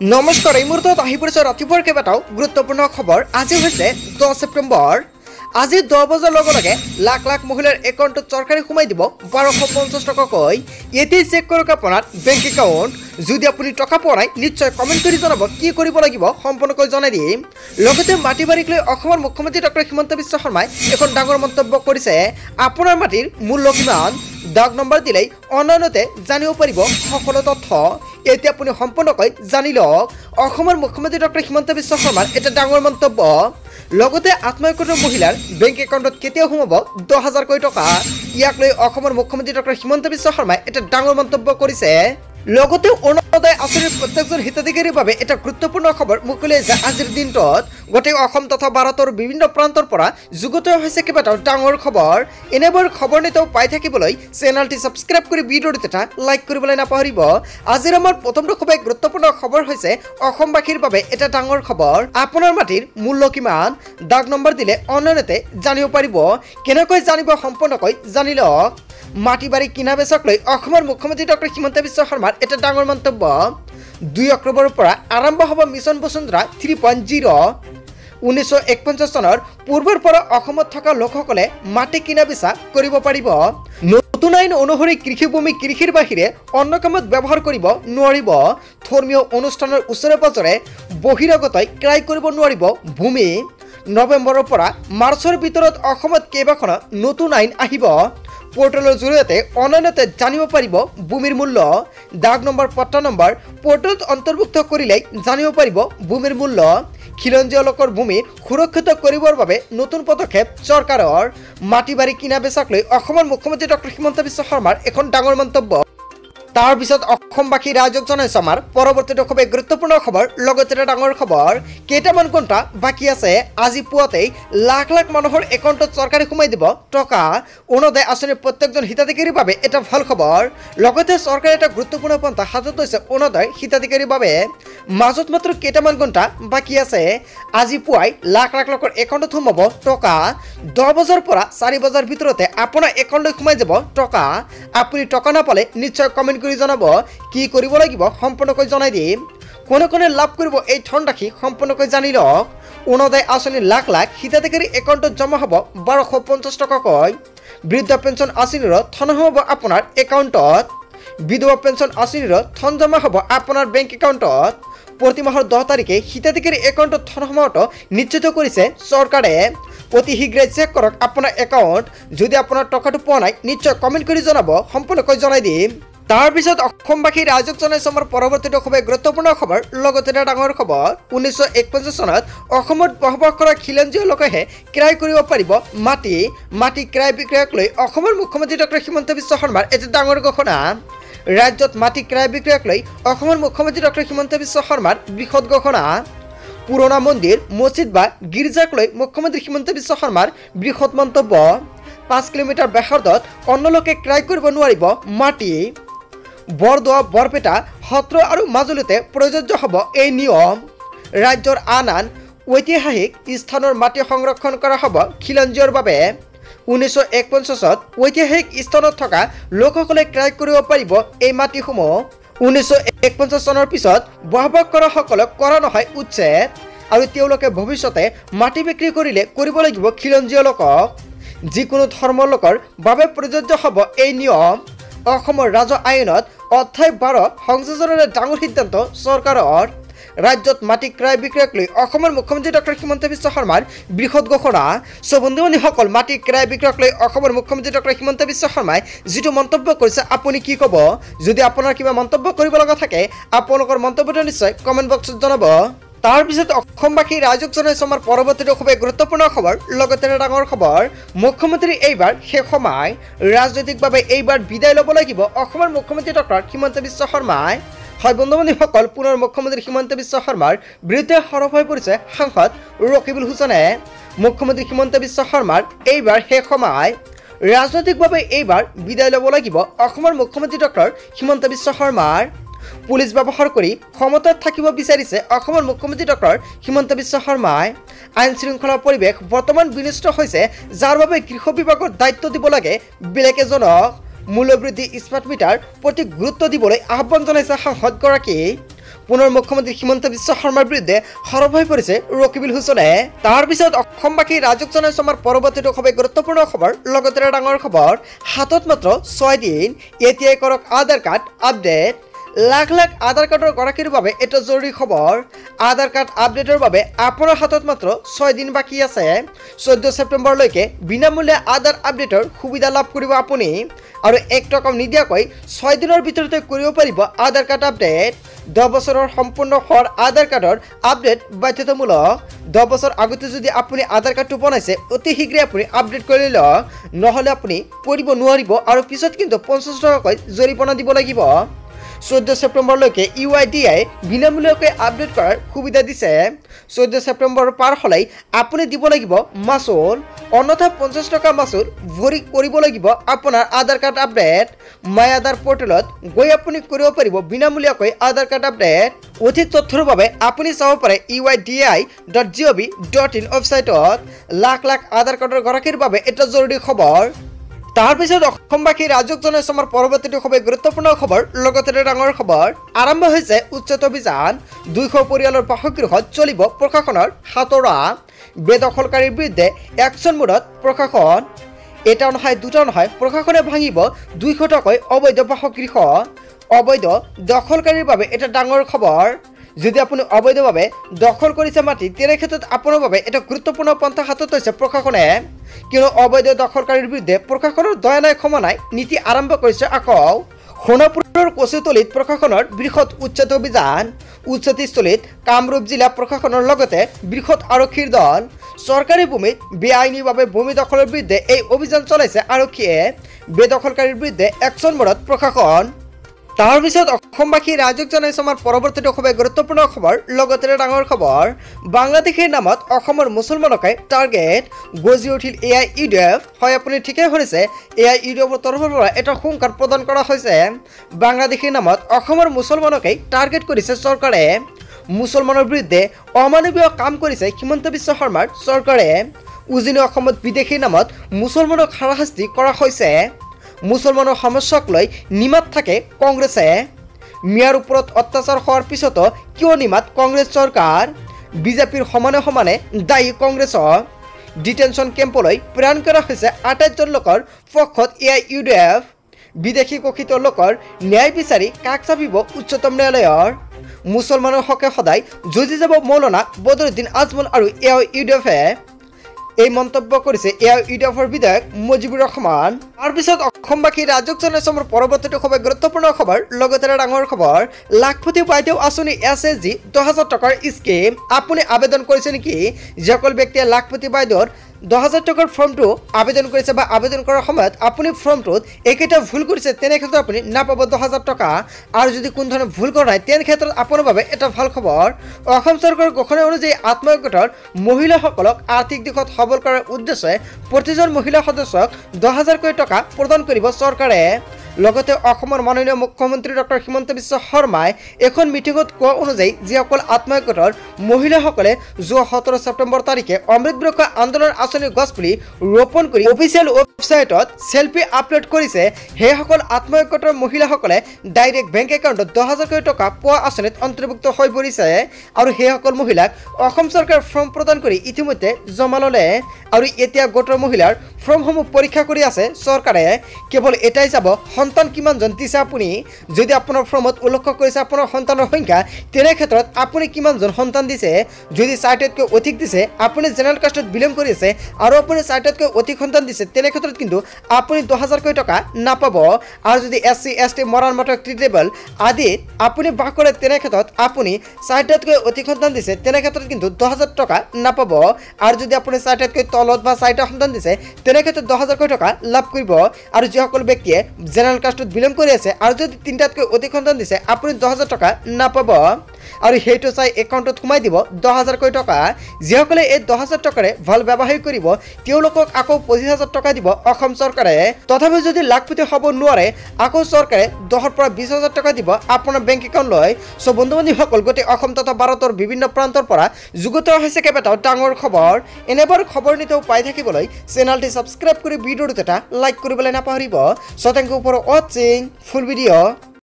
নমস্কাৰ এই মুহূৰ্তত আহি পৰিছে ৰাতিপুৱাৰ কেইবাটাও গুৰুত্বপূৰ্ণ খবৰ। আজি হৈছে 10 ছেপ্টেম্বৰ। আজি 10 বজাৰ লগে লগে লাখ লাখ মহিলাৰ একাউণ্টত চৰকাৰে সোমাই দিব 1250 টকাকৈ। এতিয়াই চেক কৰক আপোনাৰ বেংক একাউণ্ট। যদি আপুনি টকা পোৱা নাই নিশ্চয় কমেণ্ট কৰি জনাব কি কৰিব লাগিব, সম্পূৰ্ণকৈ জনাই দিম। লগতে মাটি বাৰীক লৈ অসমৰ মুখ্যমন্ত্ৰী ডক্টৰ হিমন্ত বিশ্ব শৰ্মাই এখন ডাঙৰ মন্তব্য কৰিছে। আপোনাৰ মাটিৰ মূল্য কিমান, দাগ নম্বৰ দিলেই অনলাইনতে জানিব পাৰিব সকলো তথ্য। এতিয়া আপুনি সম্পূৰ্ণকৈ জানি লওক অসমৰ মুখ্যমন্ত্ৰী ডক্টৰ হিমন্ত বিশ্ব শৰ্মাৰ এটা ডাঙৰ মন্তব্য। লগতে আত্মসহায়ক মহিলাৰ বেংক একাউণ্টত কেতিয়া সোমাব 10,000 টকা, ইয়াক লৈ অসমৰ মুখ্যমন্ত্ৰী ডক্টৰ হিমন্ত বিশ্ব শৰ্মাই এটা ডাঙৰ মন্তব্য কৰিছে। লগতে অৰুণোদয় আঁচনিৰ প্ৰত্যেকজন হিতাধিকাৰীৰ বাবে এটা গুৰুত্বপূৰ্ণ খবৰ মুকলি হৈছে। আজিৰ দিনটোত গোটেই অসম তথা ভাৰতৰ বিভিন্ন প্ৰান্তৰ পৰা যুগুত হৈছে কেইবাটাও ডাঙৰ খবৰ। এনেবোৰ খবৰ নিতৌ পাই থাকিবলৈ চেনেলটি ছাবস্ক্ৰাইব কৰি ভিডিঅ'টো এটা লাইক কৰিবলৈ নাপাহৰিব। আজিৰ আমাৰ প্ৰথমটো খুবেই গুৰুত্বপূৰ্ণ খবৰ হৈছে অসমবাসীৰ বাবে এটা ডাঙৰ খবৰ। আপোনাৰ মাটিৰ মূল্য কিমান, দাগ নম্বৰ দিলে অনলাইনতে জানিব পাৰিব। কেনেকৈ জানিব সম্পূৰ্ণকৈ জানি লওক। মাটি বাৰী কিনা বেচাক লৈ অসমৰ মুখ্যমন্ত্ৰী ডক্টৰ হিমন্ত বিশ্ব শৰ্মাৰ এটা ডাঙৰ মন্তব্য। 2 অক্টোবৰৰ পৰা আৰম্ভ হ'ব মিছন বসুন্ধৰা 3.0। 1951 চনৰ পূৰ্বৰ পৰা অসমত থকা লোকসকলে মাটি কিনা বেচা কৰিব পাৰিব। নতুন আইন অনুসৰি কৃষিভূমি কৃষিৰ বাহিৰে অন্য কামত ব্যৱহাৰ কৰিব নোৱাৰিব। ধৰ্মীয় অনুষ্ঠানৰ ওচৰে পাজৰে বহিৰাগতই ক্ৰয় কৰিব নোৱাৰিব ভূমি। নৱেম্বৰৰ পৰা মাৰ্চৰ ভিতৰত অসমত কেইবাখনো নতুন আইন আহিব। পোৰ্টেলৰ জৰিয়তে অনলাইনতে জানিব পাৰিব ভূমিৰ মূল্য, দাগ নম্বৰ, পট্টা নম্বৰ পোৰ্টেলত অন্তৰ্ভুক্ত কৰিলেই জানিব পাৰিব ভূমিৰ মূল্য। খিলঞ্জীয়া লোকৰ ভূমি সুৰক্ষিত কৰিবৰ বাবে নতুন পদক্ষেপ চৰকাৰৰ। মাটি বাৰী কিনা বেচাক লৈ অসমৰ মুখ্যমন্ত্ৰী ডক্টৰ হিমন্ত বিশ্ব শৰ্মাৰ এখন ডাঙৰ মন্তব্য। তাৰ পিছত অসমবাসী ৰাইজক জনাইছো আমাৰ পৰৱৰ্তীটো খুবেই গুৰুত্বপূৰ্ণ খবৰ। লগতে এটা ডাঙৰ খবৰ, কেইটামান ঘণ্টা বাকী আছে। আজি পুৱাতেই লাখ লাখ মানুহৰ একাউণ্টত চৰকাৰে সোমাই দিব টকা। অৰুণোদয় আঁচনিৰ প্ৰত্যেকজন হিতাধিকাৰীৰ বাবে এটা ভাল খবৰ। লগতে চৰকাৰে এটা গুৰুত্বপূৰ্ণ পন্থা হাতত লৈছে অৰুণোদয় হিতাধিকাৰীৰ বাবে। মাজত মাত্ৰ কেইটামান ঘণ্টা বাকী আছে। আজি পুৱাই লাখ লাখ লোকৰ একাউণ্টত সোমাব টকা। 10 বজাৰ পৰা 4 বজাৰ ভিতৰতে আপোনাৰ একাউণ্টলৈ সোমাই যাব টকা। আপুনি টকা নাপালে নিশ্চয় কমেণ্ট কৰি জনাব কি কৰিব লাগিব, সম্পূৰ্ণকৈ জনাই দিম। কোনে কোনে লাভ কৰিব এই ধনৰাশি সম্পূৰ্ণকৈ জানি লওক। অৰুণোদয় আঁচনিৰ লাখ লাখ হিতাধিকাৰী একাউণ্টত জমা হ'ব 1250 টকাকৈ। বৃদ্ধ পেঞ্চন আঁচনিৰো ধন হ'ব আপোনাৰ একাউণ্টত। বিধৱা পেঞ্চন আঁচনিৰো ধন জমা হ'ব আপোনাৰ বেংক একাউণ্টত। প্ৰতি মাহৰ 10 তাৰিখে হিতাধিকাৰী একাউণ্টত ধন সোমোৱাটো নিশ্চিত কৰিছে চৰকাৰে। অতি শীঘ্ৰেই চেক কৰক আপোনাৰ একাউণ্ট। যদি আপোনাৰ টকাটো পোৱা নাই নিশ্চয় কমেণ্ট কৰি জনাব, সম্পূৰ্ণকৈ জনাই দিম। তাৰপিছত অসমবাসী ৰাইজক জনাইছো আমাৰ পৰৱৰ্তীটো খুবেই গুৰুত্বপূৰ্ণ খবৰ। লগতে এটা ডাঙৰ খবৰ, 1951 চনত অসমত বসবাস কৰা খিলঞ্জীয়া লোকেহে ক্ৰয় কৰিব পাৰিব মাটি ক্ৰয় বিক্ৰয়ক লৈ অসমৰ মুখ্যমন্ত্ৰী ডক্টৰ হিমন্ত বিশ্ব শৰ্মাৰ এটা ডাঙৰ ঘোষণা। ৰাজ্যত মাটি ক্ৰয় বিক্ৰয়ক লৈ অসমৰ মুখ্যমন্ত্ৰী ডক্টৰ হিমন্ত বিশ্ব শৰ্মাৰ বৃহৎ ঘোষণা। পুৰণা মন্দিৰ, মছজিদ বা গীৰ্জাক লৈ মুখ্যমন্ত্ৰী হিমন্ত বিশ্ব শৰ্মাৰ বৃহৎ মন্তব্য। 5 কিলোমিটাৰ ব্যাসাৰ্ধত অন্য লোকে ক্ৰয় কৰিব নোৱাৰিব মাটি। বৰদোৱা, বৰপেটা, সত্ৰ আৰু মাজুলীতে প্ৰযোজ্য হ'ব এই নিয়ম। ৰাজ্যৰ আন ঐতিহাসিক স্থানৰ মাটি সংৰক্ষণ কৰা হ'ব খিলঞ্জীয়ৰ বাবে। 1951 ঐতিহাসিক স্থানত থকা লোকসকলে ক্ৰয় কৰিব পাৰিব এই মাটিসমূহ। 1951 চনৰ পিছত বসবাস কৰা সকলক কৰা নহয় উচ্ছেদ, আৰু তেওঁলোকে ভৱিষ্যতে মাটি বিক্ৰী কৰিলে কৰিব লাগিব খিলঞ্জীয় লোকক। যিকোনো ধৰ্মৰ লোকৰ বাবে প্ৰযোজ্য হ'ব এই নিয়ম। অসমৰ ৰাজহ আইনত অধ্যায় 12 সংযোজনেৰে ডাঙৰ সিদ্ধান্ত চৰকাৰৰ। ৰাজ্যত মাটি ক্ৰয় বিক্ৰয়ক লৈ অসমৰ মুখ্যমন্ত্ৰী ডক্টৰ হিমন্ত বিশ্ব শৰ্মাৰ বৃহৎ ঘোষণা। বন্ধু বান্ধৱীসকল, মাটি ক্ৰয় বিক্ৰয়ক লৈ অসমৰ মুখ্যমন্ত্ৰী ডক্টৰ হিমন্ত বিশ্ব শৰ্মাই যিটো মন্তব্য কৰিছে আপুনি কি ক'ব? যদি আপোনাৰ কিবা মন্তব্য কৰিব লগা থাকে আপোনালোকৰ মন্তব্যটো নিশ্চয় কমেণ্ট বক্সত জনাব। তাৰপিছত অসমবাসী ৰাইজক জনাইছো আমাৰ পৰৱৰ্তীটো খুবেই গুৰুত্বপূৰ্ণ খবৰ। লগতে এটা ডাঙৰ খবৰ, মুখ্যমন্ত্ৰী এইবাৰ শেষ সময়। ৰাজনৈতিকভাৱে এইবাৰ বিদায় ল'ব লাগিব অসমৰ মুখ্যমন্ত্ৰী ডক্টৰ হিমন্ত বিশ্ব শৰ্মাই। হয় বন্ধু বান্ধৱীসকল, পুনৰ মুখ্যমন্ত্ৰী হিমন্ত বিশ্ব শৰ্মাৰ বিৰুদ্ধে সৰব হৈ পৰিছে সাংসদ ৰকিবুল হুছেইনে। মুখ্যমন্ত্ৰী হিমন্ত বিশ্ব শৰ্মাৰ এইবাৰ শেষ সময়। ৰাজনৈতিকভাৱে এইবাৰ বিদায় ল'ব লাগিব অসমৰ মুখ্যমন্ত্ৰী ডক্টৰ হিমন্ত বিশ্ব শৰ্মাৰ। পুলিচ ব্যৱহাৰ কৰি ক্ষমতাত থাকিব বিচাৰিছে অসমৰ মুখ্যমন্ত্ৰী ডক্টৰ হিমন্ত বিশ্ব শৰ্মাই। আইন শৃংখলা পৰিৱেশ বৰ্তমান বিনষ্ট হৈছে, যাৰ বাবে গৃহ বিভাগৰ দায়িত্ব দিব লাগে বেলেগ এজনক। মূল্যবৃদ্ধি স্মাৰ্ট মিটাৰ প্ৰতি গুৰুত্ব দিবলৈ আহ্বান জনাইছে সাংসদগৰাকী। পুনৰ মুখ্যমন্ত্ৰী হিমন্ত বিশ্ব শৰ্মাৰ বিৰুদ্ধে সৰব হৈ পৰিছে ৰকিবুল হুছেইনে। তাৰ পিছত অসমবাসী ৰাজক জনাইছো আমাৰ পৰৱৰ্তীটো খুবেই গুৰুত্বপূৰ্ণ খবৰ, লগতে ডাঙৰ খবৰ, হাতত মাত্ৰ 6 দিন, এতিয়াই কৰক আধাৰ কাৰ্ড আপডেট। লাখ লাখ আধাৰ কাৰ্ডৰ গৰাকীৰ বাবে এটা জৰুৰী খবৰ। আধাৰ কাৰ্ড আপডেটৰ বাবে আপোনাৰ হাতত মাত্ৰ 6 দিন বাকী আছে। 14 ছেপ্টেম্বৰলৈকে বিনামূল্যে আধাৰ আপডেটৰ সুবিধা লাভ কৰিব আপুনি, আৰু 1 টকাও নিদিয়াকৈ 6 দিনৰ ভিতৰতে কৰিব পাৰিব আধাৰ কাৰ্ড আপডেট। 10 বছৰৰ সম্পূৰ্ণ হোৱাৰ আধাৰ কাৰ্ডৰ আপডেট বাধ্যতামূলক। 10 বছৰ আগতে যদি আপুনি আধাৰ কাৰ্ডটো বনাইছে অতি শীঘ্ৰে আপুনি আপডেট কৰি লওক, নহ'লে আপুনি কৰিব নোৱাৰিব আৰু পিছত কিন্তু 50 টকাকৈ জৰিমনা দিব লাগিব। 14 ছেপ্টেম্বৰলৈকে UIDAই বিনামূলীয়াকৈ আপডেট কৰাৰ সুবিধা দিছে। 14 ছেপ্টেম্বৰ পাৰ হ'লেই আপুনি দিব লাগিব মাচুল, অন্যথা 50 টকা মাচুল ভৰি কৰিব লাগিব আপোনাৰ আধাৰ কাৰ্ড আপডেট। মাই আধাৰ পৰ্টেলত গৈ আপুনি কৰিব পাৰিব বিনামূলীয়াকৈ আধাৰ কাৰ্ড আপডেট। অধিক তথ্যৰ বাবে আপুনি চাব পাৰে uidi.gov.in ৱেবছাইটত। লাখ লাখ আধাৰ কাৰ্ডৰ গৰাকীৰ বাবে এটা জৰুৰী খবৰ। তাৰ পিছত অসমবাসী ৰাজক জনাইছো আমাৰ পৰৱৰ্তীটো খুবেই গুৰুত্বপূৰ্ণ খবৰ, লগতে ডাঙৰ খবৰ। আৰম্ভ হৈছে উচ্ছেদ অভিযান। 200 পৰিয়ালৰ বাসগৃহত চলিব প্ৰশাসনৰ হাতোৰা। বেদখলকাৰীৰ বিৰুদ্ধে একশ্যন মোডত প্ৰশাসন। এটা নহয় দুটা নহয়, প্ৰশাসনে ভাঙিব 200টাকৈ অবৈধ বাসগৃহ। অবৈধ দখলকাৰীৰ বাবে এটা ডাঙৰ খবৰ। যদি আপুনি অবৈধভাৱে দখল কৰিছে মাটি, তেনে ক্ষেত্ৰত আপোনাৰ বাবে এটা গুৰুত্বপূৰ্ণ পন্থা হাতত লৈছে প্ৰশাসনে, কিয়নো অবৈধ দখলকাৰীৰ বিৰুদ্ধে প্ৰশাসনৰ দয়া নাই ক্ষমা নাই নীতি আৰম্ভ কৰিছে আকৌ। সোণাপুৰৰ কচুতলিত প্ৰশাসনৰ বৃহৎ উচ্ছেদ অভিযান। উচ্ছেদস্থলীত কামৰূপ জিলা প্ৰশাসনৰ লগতে বৃহৎ আৰক্ষীৰ দল। চৰকাৰী ভূমিত বেআইনীভাৱে ভূমি দখলৰ বিৰুদ্ধে এই অভিযান চলাইছে আৰক্ষীয়ে। বেদখলকাৰীৰ বিৰুদ্ধে একশ্যন মোডত প্ৰশাসন। তাৰ পিছত অসমবাসী ৰাজক জনাইছো আমাৰ পৰৱৰ্তীটো খুবেই গুৰুত্বপূৰ্ণ খবৰ, লগতে ডাঙৰ খবৰ। বাংলাদেশীৰ নামত অসমৰ মুছলমানকে টাৰ্গেট, গজি উঠিল AIUDF। হয়, আপুনি ঠিকেই শুনিছে, AIUDFৰ তৰফৰ পৰা এটা সংবাদ প্ৰদান কৰা হৈছে। বাংলাদেশীৰ নামত অসমৰ মুছলমানকে টাৰ্গেট কৰিছে চৰকাৰে। মুছলমানৰ বিৰুদ্ধে অমানৱীয় কাম কৰিছে হিমন্ত বিশ্ব শৰ্মাৰ চৰকাৰে। উজনি অসমত বিদেশীৰ নামত মুছলমানক হাৰাশাস্তি কৰা হৈছে। মুছলমানৰ সমস্যাক লৈ নিমাত থাকে কংগ্ৰেছে। মিয়াৰ ওপৰত অত্যাচাৰ হোৱাৰ পিছতো কিয় নিমাত কংগ্ৰেছ চৰকাৰ? বিজেপিৰ সমানে সমানে দায়ী কংগ্ৰেছক। ডিটেনশ্যন কেম্পলৈ প্ৰেৰণ কৰা হৈছে 28জন লোকৰ পক্ষত AIUDF। বিদেশী কষিত লোকৰ ন্যায় বিচাৰি কাষ চাপিব উচ্চতম ন্যায়ালয়ৰ। মুছলমানৰ হকে সদায় যুঁজি যাব মৌলানা বদৰুদ্দিন আজমল আৰু AIUDFে। এই মন্তব্য কৰিছে AIUDFৰ বিধায়ক মুজিবুৰ ৰহমান। তাৰপিছত অসমবাসী ৰাজক জনাইছো আমাৰ পৰৱৰ্তীটো খুবেই গুৰুত্বপূৰ্ণ খবৰ, লগতে ডাঙৰ খবৰ। লাখপতি বাইদেউ আঁচনি SSG 10,000 টকাৰ স্কিম। আপুনি আবেদন কৰিছে নেকি? যিসকল ব্যক্তিয়ে লাখপতি বাইদেউৰ 10,000 টকাৰ ফৰ্মটো আবেদন কৰিছে বা আবেদন কৰাৰ সময়ত আপুনি ফৰ্মটোত একেটা ভুল কৰিছে, তেনে ক্ষেত্ৰত আপুনি নাপাব 10,000 টকা। আৰু যদি কোনো ধৰণৰ ভুল কৰা নাই, তেনে ক্ষেত্ৰত আপোনাৰ বাবে এটা ভাল খবৰ। অসম চৰকাৰৰ ঘোষণা অনুযায়ী আত্মসহায়ক গোটৰ মহিলাসকলক আৰ্থিক দিশত সবল কৰাৰ উদ্দেশ্যে প্ৰতিজন মহিলা সদস্যক 10,000কৈ টকা প্ৰদান কৰিব চৰকাৰে। লগতে অসমৰ মাননীয় মুখ্যমন্ত্ৰী ডক্টৰ হিমন্ত বিশ্ব শৰ্মাই এখন মিটিঙত কোৱা অনুযায়ী যিসকল আত্মসহায়ক গোটৰ মহিলাসকলে যোৱা 17 ছেপ্টেম্বৰ তাৰিখে অমৃত বৃক্ষ আন্দোলন আঁচনিৰ গছপুলি ৰোপণ কৰি অফিচিয়েল ৱেবছাইটত চেল্ফি আপলোড কৰিছে, সেইসকল আত্মসহায়ক গোটৰ মহিলাসকলে ডাইৰেক্ট বেংক একাউণ্টত 10,000কৈ টকা পোৱা আঁচনিত অন্তৰ্ভুক্ত হৈ পৰিছে। আৰু সেইসকল মহিলাক অসম চৰকাৰে ফৰ্ম প্ৰদান কৰি ইতিমধ্যে জমা ল'লে, আৰু এতিয়া গোটৰ মহিলাৰ ফৰ্মসমূহ পৰীক্ষা কৰি আছে চৰকাৰে। কেৱল এটাই চাব সন্তান কিমানজন দিছে আপুনি। যদি আপোনাৰ ফৰ্মত উল্লেখ কৰিছে আপোনাৰ সন্তানৰ সংখ্যা, তেনে ক্ষেত্ৰত আপুনি কিমানজন সন্তান দিছে। যদি 4টাতকৈ অধিক দিছে, আপুনি জেনেৰেল কাষ্টত বিলং কৰি আছে আৰু আপুনি 4টাতকৈ অধিক সন্তান দিছে, তেনে ক্ষেত্ৰত কিন্তু আপুনি 10,000কৈ টকা নাপাব। আৰু যদি SC ST মৰাণ মটক ট্ৰিটেবল আদিত আপুনি বাস কৰে, তেনে ক্ষেত্ৰত আপুনি 4টাতকৈ অধিক সন্তান দিছে, তেনে ক্ষেত্ৰত কিন্তু 10,000 টকা নাপাব। আৰু যদি আপুনি 4টাতকৈ তলত বা 4টা সন্তান দিছে, তেনে ক্ষেত্ৰত 10,000কৈ টকা লাভ কৰিব। আৰু যিসকল ব্যক্তিয়ে জেনেৰেল কাষ্টত বিলং কৰি আছে আৰু যদি 3টাতকৈ অধিক সন্তান দিছে, আপুনি 10,000 টকা নাপাব। আৰু সেইটো চাই একাউণ্টত সোমাই দিব 10,000কৈ টকা। যিসকলে এই 10,000 টকাৰে ভাল ব্যৱসায় কৰিব, তেওঁলোকক আকৌ 25,000 টকা দিব অসম চৰকাৰে। তথাপিও যদি লাখপতি হ'ব নোৱাৰে, আকৌ চৰকাৰে 10ৰ পৰা 20,000 টকা দিব আপোনাৰ বেংক একাউণ্টলৈ। চ' বন্ধু বান্ধৱীসকল, গোটেই অসম তথা ভাৰতৰ বিভিন্ন প্ৰান্তৰ পৰা যুগুত হৈছে কেইবাটাও ডাঙৰ খবৰ। এনেবোৰ খবৰ নিতেও পাই থাকিবলৈ চেনেলটি ছাবস্ক্ৰাইব কৰি ভিডিঅ'টোত এটা লাইক কৰিবলৈ নাপাহৰিব। চ' থেংক ইউ ফৰ ৱাচিং ফুল ভিডিঅ'।